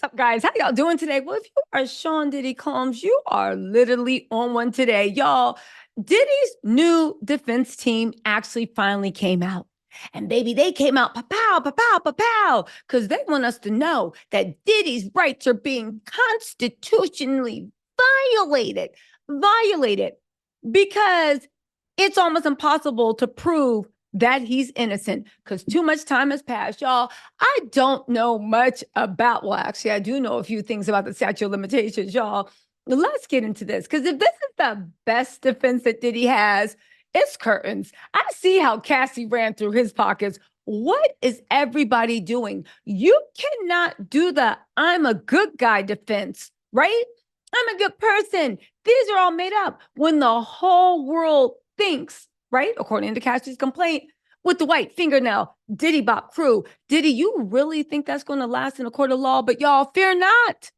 Up, guys? How y'all doing today? Well, if you are Sean Diddy Combs, you are literally on one today. Y'all, Diddy's new defense team actually finally came out. And baby, they came out pa-pow, pa-pow, pa-pow, because they want us to know that Diddy's rights are being constitutionally violated, because it's almost impossible to prove that he's innocent because too much time has passed, y'all. I don't know much about, well, actually, I do know a few things about the statute of limitations, y'all. Let's get into this, because if this is the best defense that Diddy has, it's curtains. I see how Cassie ran through his pockets. What is everybody doing? You cannot do the I'm a good guy defense, right? I'm a good person. These are all made up when the whole world thinks, right? According to Cassie's complaint, with the white fingernail, Diddy Bop crew. Diddy, you really think that's going to last in a court of law? But y'all, fear not.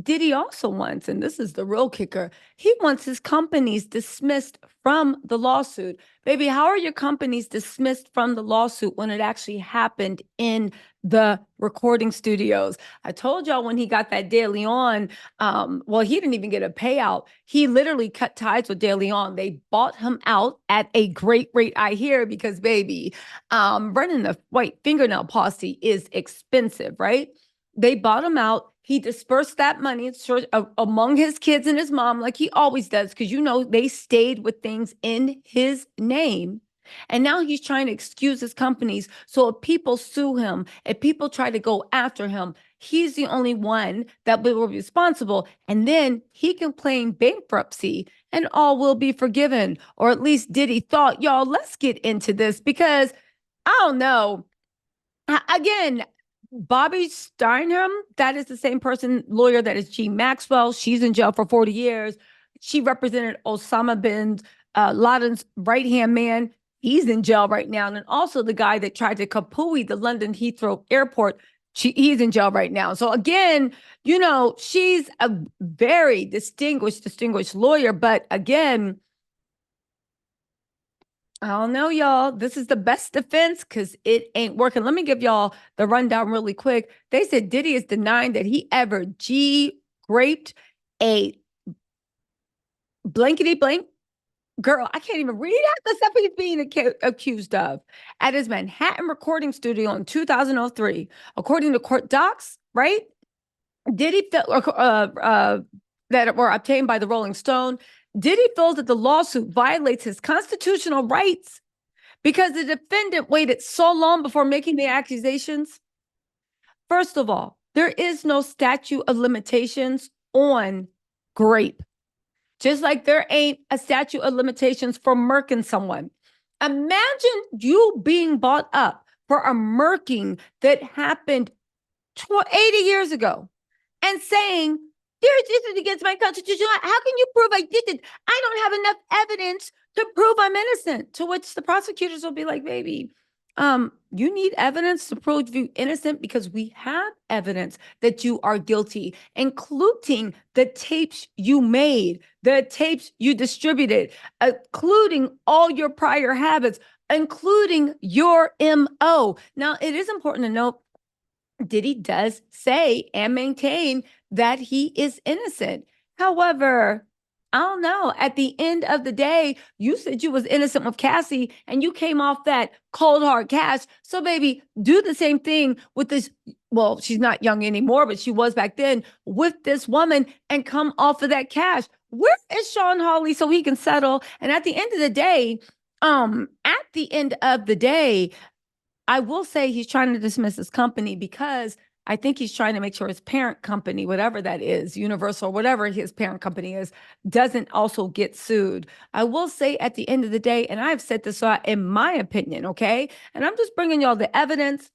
Diddy also wants, and this is the real kicker, he wants his companies dismissed from the lawsuit. Baby, how are your companies dismissed from the lawsuit when it actually happened in the recording studios? I told y'all when he got that De Leon, well, he didn't even get a payout. He literally cut ties with De Leon. They bought him out at a great rate, I hear, because baby, running the white fingernail posse is expensive, right? They bought him out. He dispersed that money among his kids and his mom, like he always does, because you know they stayed with things in his name. And now he's trying to excuse his companies. So if people sue him, if people try to go after him, he's the only one that will be responsible. And then he can claim bankruptcy and all will be forgiven. Or at least Diddy thought, y'all, let's get into this because I don't know. Again, Bobby Steinham, that is the same person, lawyer that is G. Maxwell. She's in jail for 40 years. She represented Osama bin Laden's right-hand man. He's in jail right now. And also the guy that tried to kapooey the London Heathrow airport, he's in jail right now. So again, you know, she's a very distinguished lawyer. But again, I don't know, y'all. This is the best defense because it ain't working. Let me give y'all the rundown really quick. They said Diddy is denying that he ever G-raped a blankety blank girl. I can't even read out the stuff he's being accused of at his Manhattan recording studio in 2003. According to court docs, right? Diddy that were obtained by the Rolling Stone. Diddy feels that the lawsuit violates his constitutional rights because the defendant waited so long before making the accusations. First of all, there is no statute of limitations on grape, just like there ain't a statute of limitations for murking someone. Imagine you being bought up for a murking that happened 80 years ago and saying, this is against my constitution. How can you prove I did it? I don't have enough evidence to prove I'm innocent. To which the prosecutors will be like, baby, you need evidence to prove you innocent because we have evidence that you are guilty, including the tapes you made, the tapes you distributed, including all your prior habits, including your MO. Now, it is important to note Diddy does say and maintain that he is innocent. However, I don't know. At the end of the day, you said you was innocent with Cassie and you came off that cold hard cash. So baby, do the same thing with this. Well, she's not young anymore, but she was back then with this woman and come off of that cash. Where is Sean Hawley so he can settle? And at the end of the day, I will say he's trying to dismiss his company because I think he's trying to make sure his parent company, whatever that is, Universal, whatever his parent company is, doesn't also get sued. I will say at the end of the day, and I've said this in my opinion, okay? And I'm just bringing y'all the evidence.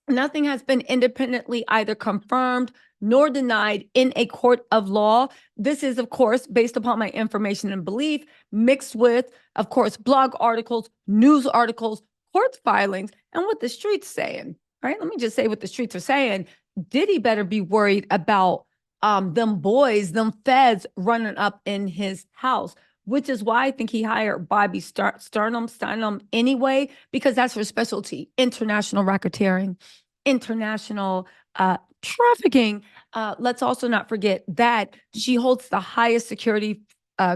Nothing has been independently either confirmed nor denied in a court of law. This is, of course, based upon my information and belief, mixed with, of course, blog articles, news articles, court filings, and what the streets saying. Right? Let me just say what the streets are saying. Diddy better be worried about them boys, them feds running up in his house, which is why I think he hired Bobby Steinham anyway, because that's her specialty: international racketeering, international trafficking. Let's also not forget that she holds the highest security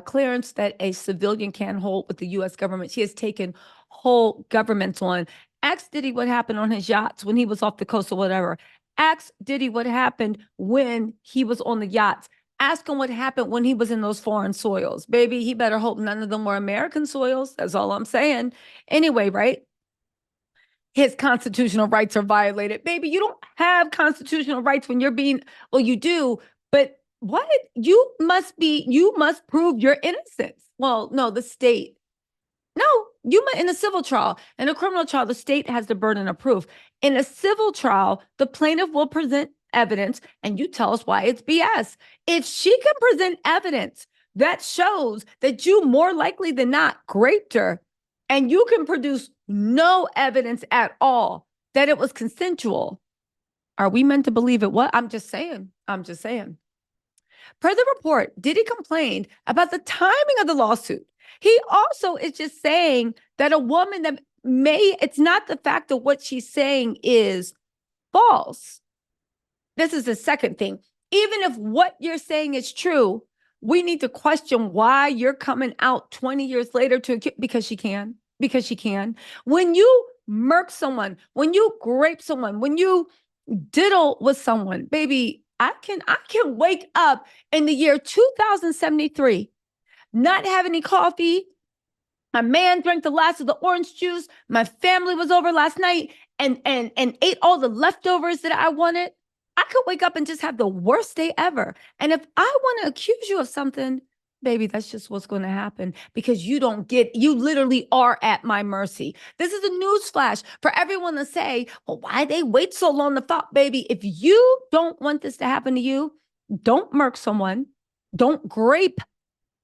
clearance that a civilian can hold with the U.S. government. She has taken whole governments on. Ask Diddy what happened on his yachts when he was off the coast or whatever. Ask Diddy what happened when he was on the yachts. Ask him what happened when he was in those foreign soils. Baby, he better hope none of them were American soils. That's all I'm saying. Anyway, right? His constitutional rights are violated. Baby, you don't have constitutional rights when you're being, well, you do, but what? You must prove your innocence. Well, no, the state. No, you might in a civil trial. In a criminal trial, the state has the burden of proof. In a civil trial, the plaintiff will present evidence and you tell us why it's BS. If she can present evidence that shows that you more likely than not raped her, and you can produce no evidence at all that it was consensual, are we meant to believe it? What? I'm just saying. I'm just saying. Per the report, Diddy complained about the timing of the lawsuit. He also is just saying that a woman that it's not the fact of what she's saying is false. This is the second thing. Even if what you're saying is true, we need to question why you're coming out 20 years later because she can. When you murk someone, when you grape someone, when you diddle with someone, baby, I can wake up in the year 2073, not have any coffee. My man drank the last of the orange juice. My family was over last night and ate all the leftovers that I wanted. I could wake up and just have the worst day ever. And if I want to accuse you of something, baby, that's just what's going to happen because you literally are at my mercy. This is a news flash for everyone to say, well, why they wait so long to file? Baby, if you don't want this to happen to you, don't murk someone, don't grape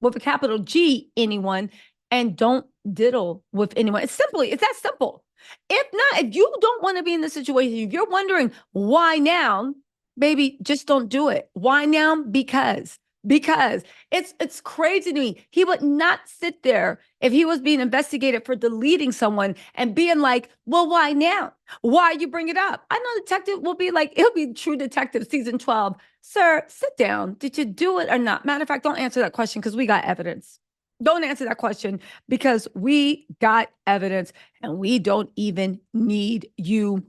with a capital G anyone, and don't diddle with anyone. It's that simple. If you don't want to be in this situation, if you're wondering why now, baby, just don't do it. Why now? Because it's crazy to me. He would not sit there if he was being investigated for deleting someone and being like, well, why now? Why you bring it up? I know detective will be like, it'll be True Detective season 12. Sir, sit down. Did you do it or not? Matter of fact, don't answer that question because we got evidence. Don't answer that question because we got evidence and we don't even need you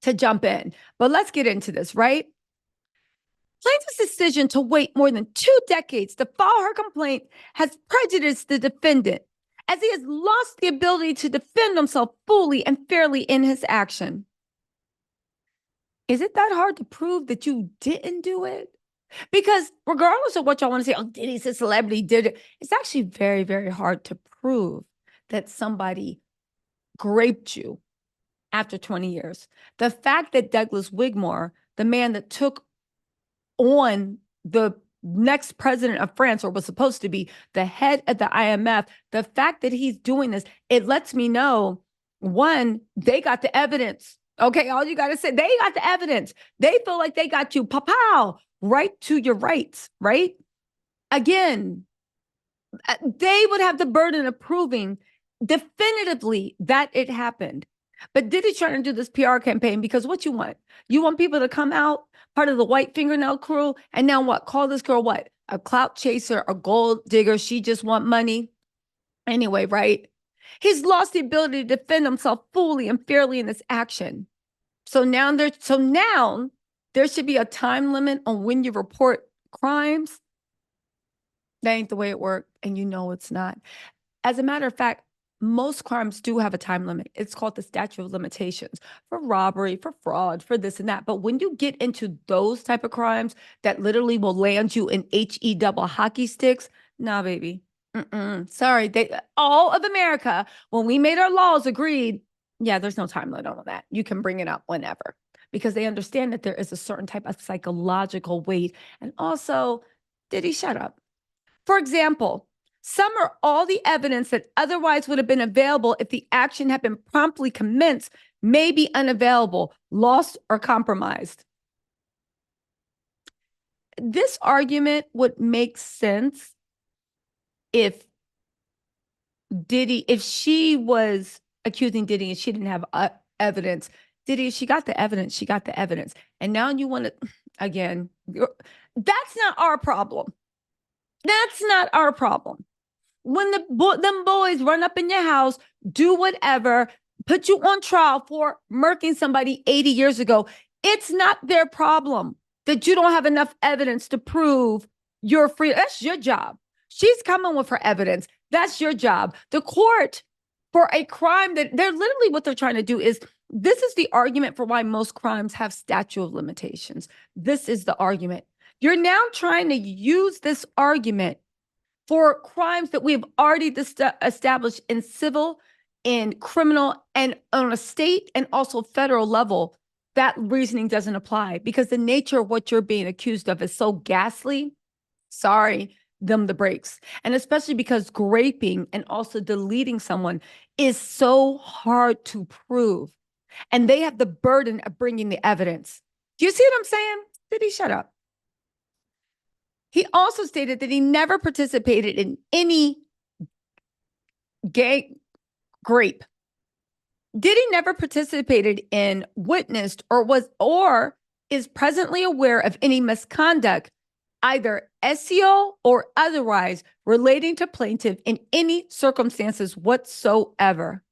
to jump in. But let's get into this, right? Plaintiff's decision to wait more than 2 decades to file her complaint has prejudiced the defendant as he has lost the ability to defend himself fully and fairly in his action. Is it that hard to prove that you didn't do it? Because regardless of what y'all want to say, oh, Diddy's a celebrity, did it. It's actually very, very hard to prove that somebody raped you after 20 years. The fact that Douglas Wigmore, the man that took on the next president of France, or was supposed to be the head of the IMF, the fact that he's doing this, it lets me know, one, they got the evidence. Okay, all you got to say, they got the evidence. They feel like they got you, pow, right to your rights, right? Again, they would have the burden of proving definitively that it happened. But Diddy's trying to do this PR campaign because what you want? You want people to come out, part of the white fingernail crew, and now what? Call this girl what? A clout chaser, a gold digger. She just want money. Anyway, right? He's lost the ability to defend himself fully and fairly in this action. So now there should be a time limit on when you report crimes. That ain't the way it worked, and you know it's not. As a matter of fact, most crimes do have a time limit. It's called the statute of limitations for robbery, for fraud, for this and that. But when you get into those type of crimes that literally will land you in HE double hockey sticks, nah, baby. Sorry. All of America, when we made our laws, agreed, yeah, there's no time limit on that. You can bring it up whenever because they understand that there is a certain type of psychological weight. And also, Diddy, shut up. For example, some or all the evidence that otherwise would have been available if the action had been promptly commenced may be unavailable, lost, or compromised. This argument would make sense if she was accusing Diddy and she didn't have evidence Diddy, she got the evidence. She got the evidence. And now you want to, again, that's not our problem. That's not our problem. When them boys run up in your house, do whatever, put you on trial for murking somebody 80 years ago, it's not their problem that you don't have enough evidence to prove you're free. That's your job. She's coming with her evidence. That's your job. The court, for a crime that they're literally what they're trying to do is, this is the argument for why most crimes have statute of limitations. This is the argument. You're now trying to use this argument for crimes that we have already established in civil, in criminal, and on a state and also federal level. That reasoning doesn't apply because the nature of what you're being accused of is so ghastly. Sorry, them the breaks. And especially because graping and also deleting someone is so hard to prove. And they have the burden of bringing the evidence. Do you see what I'm saying? Diddy, shut up. He also stated that he never participated in any gay grape. Diddy never participated in, witnessed, or is presently aware of any misconduct, either SEO or otherwise, relating to plaintiff in any circumstances whatsoever.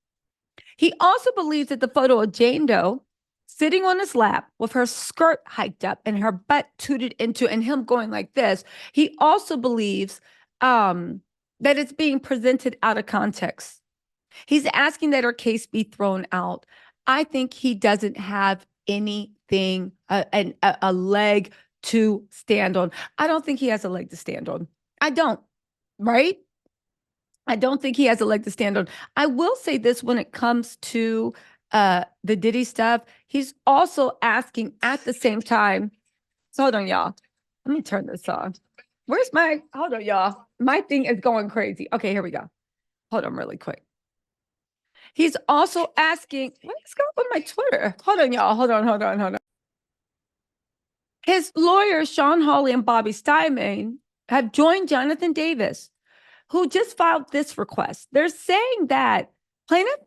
He also believes that the photo of Jane Doe sitting on his lap with her skirt hiked up and her butt tooted into, and him going like this. He also believes that it's being presented out of context. He's asking that her case be thrown out. I think he doesn't have anything, a leg to stand on. I don't think he has a leg to stand on. I don't, right? I don't think he has a leg to stand on. I will say this when it comes to the Diddy stuff. He's also asking at the same time. So hold on, y'all. Let me turn this on. Hold on, y'all. My thing is going crazy. Okay, here we go. Hold on really quick. He's also asking, what is going on with my Twitter? Hold on, y'all. Hold on. His lawyers, Sean Hawley and Bobby Steinman, have joined Jonathan Davis, who just filed this request. They're saying that plaintiff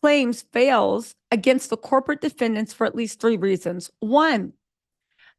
claims fails against the corporate defendants for at least 3 reasons. One,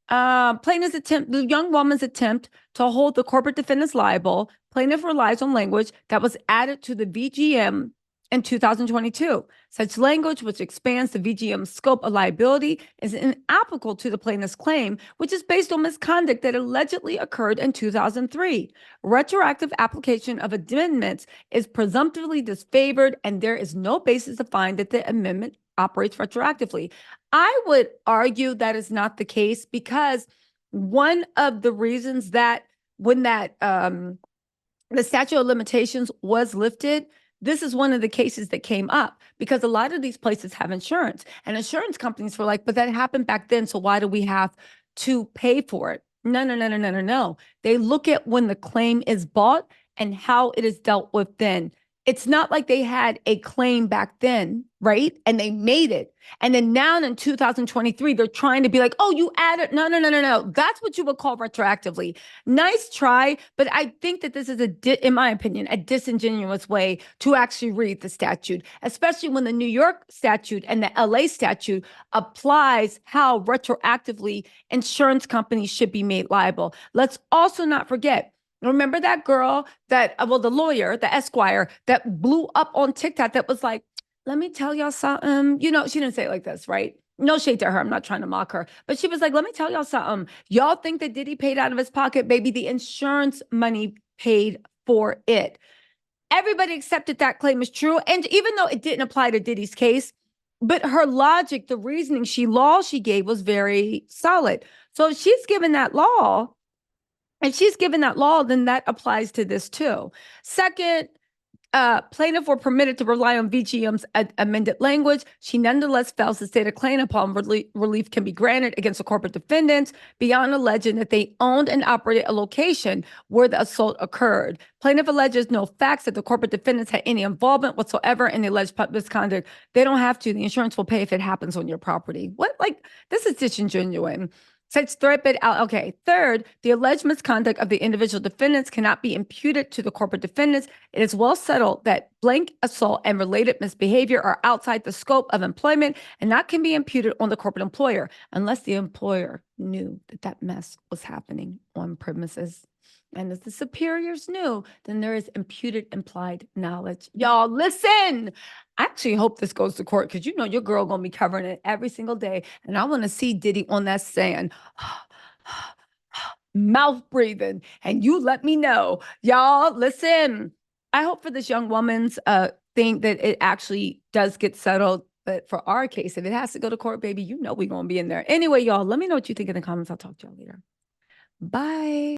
the young woman's attempt to hold the corporate defendants liable. Plaintiff relies on language that was added to the VGM in 2022. Such language, which expands the VGM's scope of liability, is inapplicable to the plaintiff's claim, which is based on misconduct that allegedly occurred in 2003. Retroactive application of amendments is presumptively disfavored, and there is no basis to find that the amendment operates retroactively. I would argue that is not the case, because one of the reasons that when that the statute of limitations was lifted, this is one of the cases that came up, because a lot of these places have insurance, and insurance companies were like, but that happened back then, so why do we have to pay for it? No. They look at when the claim is bought and how it is dealt with then. It's not like they had a claim back then, right? And they made it. And then now in 2023, they're trying to be like, oh, you added. No. That's what you would call retroactively. Nice try. But I think that this is, in my opinion, a disingenuous way to actually read the statute, especially when the New York statute and the LA statute applies how retroactively insurance companies should be made liable. Let's also not forget, remember that girl the lawyer, the Esquire, that blew up on TikTok that was like, let me tell y'all something. She didn't say it like this, right? No shade to her. I'm not trying to mock her. But she was like, let me tell y'all something. Y'all think that Diddy paid out of his pocket? Baby, the insurance money paid for it. Everybody accepted that claim is true. And even though it didn't apply to Diddy's case, but her logic, the reasoning she gave was very solid. So if she's given that law, then that applies to this too. Second, plaintiff were permitted to rely on VGM's amended language. She nonetheless fails to state a claim upon relief can be granted against the corporate defendants beyond alleging that they owned and operated a location where the assault occurred. Plaintiff alleges no facts that the corporate defendants had any involvement whatsoever in the alleged misconduct. They don't have to. The insurance will pay if it happens on your property. What? Like, this is disingenuous. Such threat, but okay. Third, the alleged misconduct of the individual defendants cannot be imputed to the corporate defendants. It is well settled that blank assault and related misbehavior are outside the scope of employment and not can be imputed on the corporate employer unless the employer knew that that mess was happening on premises. And if the superiors knew, then there is imputed implied knowledge. Y'all, listen. I actually hope this goes to court because you know your girl gonna be covering it every single day. And I want to see Diddy on that stand. Mouth breathing. And you let me know. Y'all, listen. I hope for this young woman's thing that it actually does get settled. But for our case, if it has to go to court, baby, you know we're gonna be in there. Anyway, y'all, let me know what you think in the comments. I'll talk to y'all later. Bye.